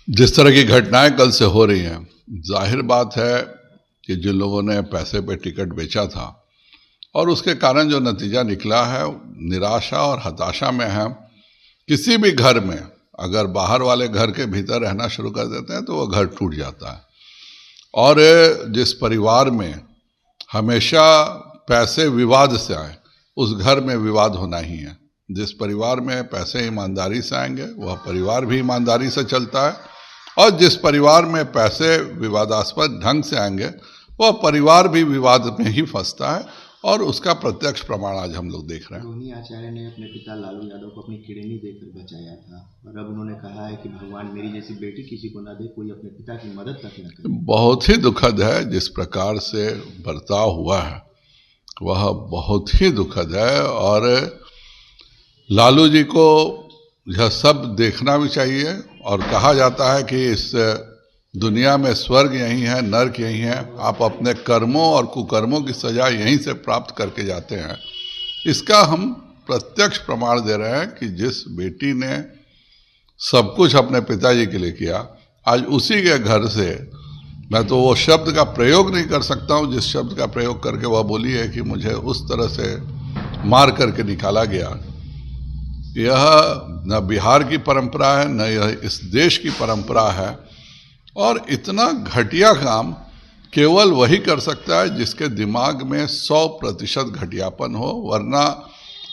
जिस तरह की घटनाएं कल से हो रही हैं, जाहिर बात है कि जिन लोगों ने पैसे पे टिकट बेचा था और उसके कारण जो नतीजा निकला है, निराशा और हताशा में है। किसी भी घर में अगर बाहर वाले घर के भीतर रहना शुरू कर देते हैं तो वो घर टूट जाता है। और जिस परिवार में हमेशा पैसे विवाद से आए, उस घर में विवाद होना ही है। जिस परिवार में पैसे ईमानदारी से आएंगे वह परिवार भी ईमानदारी से चलता है, और जिस परिवार में पैसे विवादास्पद ढंग से आएंगे वह परिवार भी विवाद में ही फंसता है। और उसका प्रत्यक्ष प्रमाण आज हम लोग देख रहे हैं। रोहिणी आचार्य ने अपने पिता लालू यादव को अपनी किडनी देकर बचाया था, और अब उन्होंने कहा है कि भगवान मेरी जैसी बेटी किसी को ना दे, कोई अपने पिता की मदद तक न करे। बहुत ही दुखद है जिस प्रकार से बर्ताव हुआ है, वह बहुत ही दुखद है। और लालू जी को यह सब देखना भी चाहिए। और कहा जाता है कि इस दुनिया में स्वर्ग यहीं है, नर्क यहीं है। आप अपने कर्मों और कुकर्मों की सजा यहीं से प्राप्त करके जाते हैं। इसका हम प्रत्यक्ष प्रमाण दे रहे हैं कि जिस बेटी ने सब कुछ अपने पिताजी के लिए किया, आज उसी के घर से मैं तो वो शब्द का प्रयोग नहीं कर सकता हूँ जिस शब्द का प्रयोग करके वह बोली है कि मुझे उस तरह से मार करके निकाला गया। यह न बिहार की परंपरा है, न यह इस देश की परंपरा है। और इतना घटिया काम केवल वही कर सकता है जिसके दिमाग में 100% घटियापन हो। वरना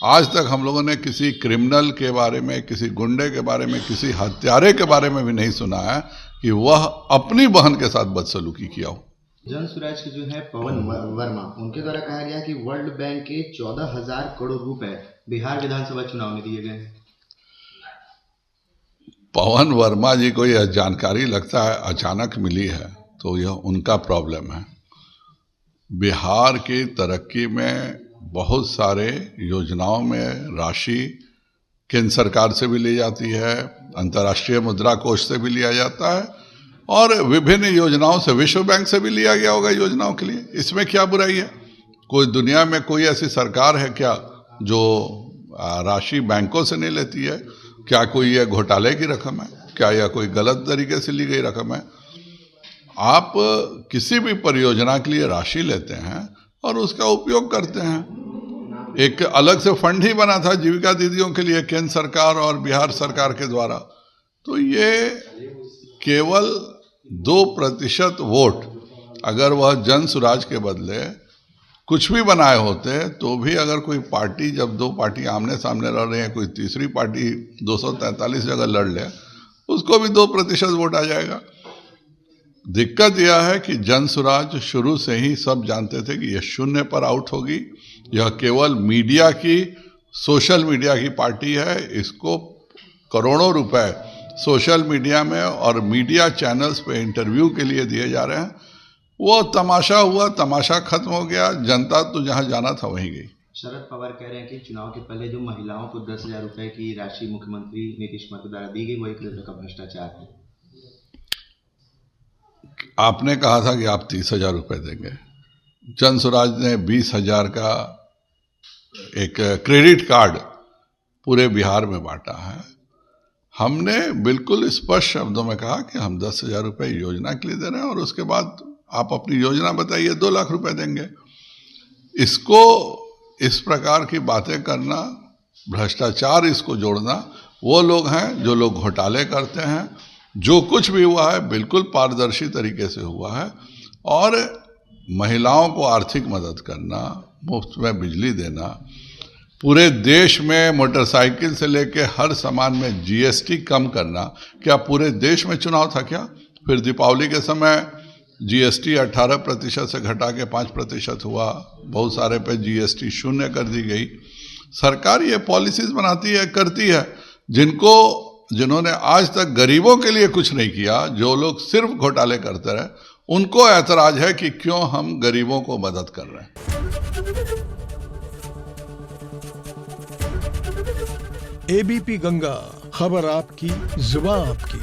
आज तक हम लोगों ने किसी क्रिमिनल के बारे में, किसी गुंडे के बारे में, किसी हत्यारे के बारे में भी नहीं सुना है कि वह अपनी बहन के साथ बदसलूकी किया हो। जन स्वराज के जो है पवन वर्मा, उनके द्वारा कहा गया कि वर्ल्ड बैंक के 14,000 करोड़ रुपए बिहार विधानसभा चुनाव में दिए गए। पवन वर्मा जी को यह जानकारी लगता है अचानक मिली है, तो यह उनका प्रॉब्लम है। बिहार की तरक्की में बहुत सारे योजनाओं में राशि केंद्र सरकार से भी ली जाती है, अंतर्राष्ट्रीय मुद्रा कोष से भी लिया जाता है, और विभिन्न योजनाओं से, विश्व बैंक से भी लिया गया होगा योजनाओं के लिए। इसमें क्या बुराई है? कोई दुनिया में कोई ऐसी सरकार है क्या जो राशि बैंकों से नहीं लेती है? क्या कोई यह घोटाले की रकम है? क्या यह कोई गलत तरीके से ली गई रकम है? आप किसी भी परियोजना के लिए राशि लेते हैं और उसका उपयोग करते हैं। एक अलग से फंड ही बना था जीविका दीदियों के लिए केंद्र सरकार और बिहार सरकार के द्वारा। तो ये केवल 2% वोट, अगर वह जन स्वराज के बदले कुछ भी बनाए होते तो भी, अगर कोई पार्टी, जब दो पार्टी आमने सामने लड़ रही है, कोई तीसरी पार्टी 243 जगह लड़ ले, उसको भी 2% वोट आ जाएगा। दिक्कत यह है कि जन स्वराज शुरू से ही सब जानते थे कि यह शून्य पर आउट होगी। यह केवल मीडिया की, सोशल मीडिया की पार्टी है। इसको करोड़ों रुपए सोशल मीडिया में और मीडिया चैनल्स पे इंटरव्यू के लिए दिए जा रहे हैं। वो तमाशा हुआ, तमाशा खत्म हो गया, जनता तो जहां जाना था वहीं गई। शरद पवार कह रहे हैं कि चुनाव के पहले जो महिलाओं को 10,000 रुपए की राशि मुख्यमंत्री नीतीश कुमार के द्वारा दी गई, वो एक तरह का भ्रष्टाचार है। आपने कहा था कि आप 30,000 रुपए देंगे। जन स्वराज ने 20,000 का एक क्रेडिट कार्ड पूरे बिहार में बांटा है। हमने बिल्कुल स्पष्ट शब्दों में कहा कि हम 10,000 रुपए योजना के लिए दे रहे हैं, और उसके बाद आप अपनी योजना बताइए, 2 लाख रुपए देंगे। इसको, इस प्रकार की बातें करना, भ्रष्टाचार इसको जोड़ना, वो लोग हैं जो लोग घोटाले करते हैं। जो कुछ भी हुआ है बिल्कुल पारदर्शी तरीके से हुआ है। और महिलाओं को आर्थिक मदद करना, मुफ्त में बिजली देना, पूरे देश में मोटरसाइकिल से लेके हर सामान में जीएसटी कम करना। क्या पूरे देश में चुनाव था क्या? फिर दीपावली के समय जीएसटी 18% से घटा के 5% हुआ। बहुत सारे पे जीएसटी शून्य कर दी गई। सरकार ये पॉलिसीज बनाती है, करती है, जिन्होंने आज तक गरीबों के लिए कुछ नहीं किया, जो लोग सिर्फ घोटाले करते रहे, उनको ऐतराज है कि क्यों हम गरीबों को मदद कर रहे हैं। एबीपी गंगा, खबर आपकी, जुबान आपकी।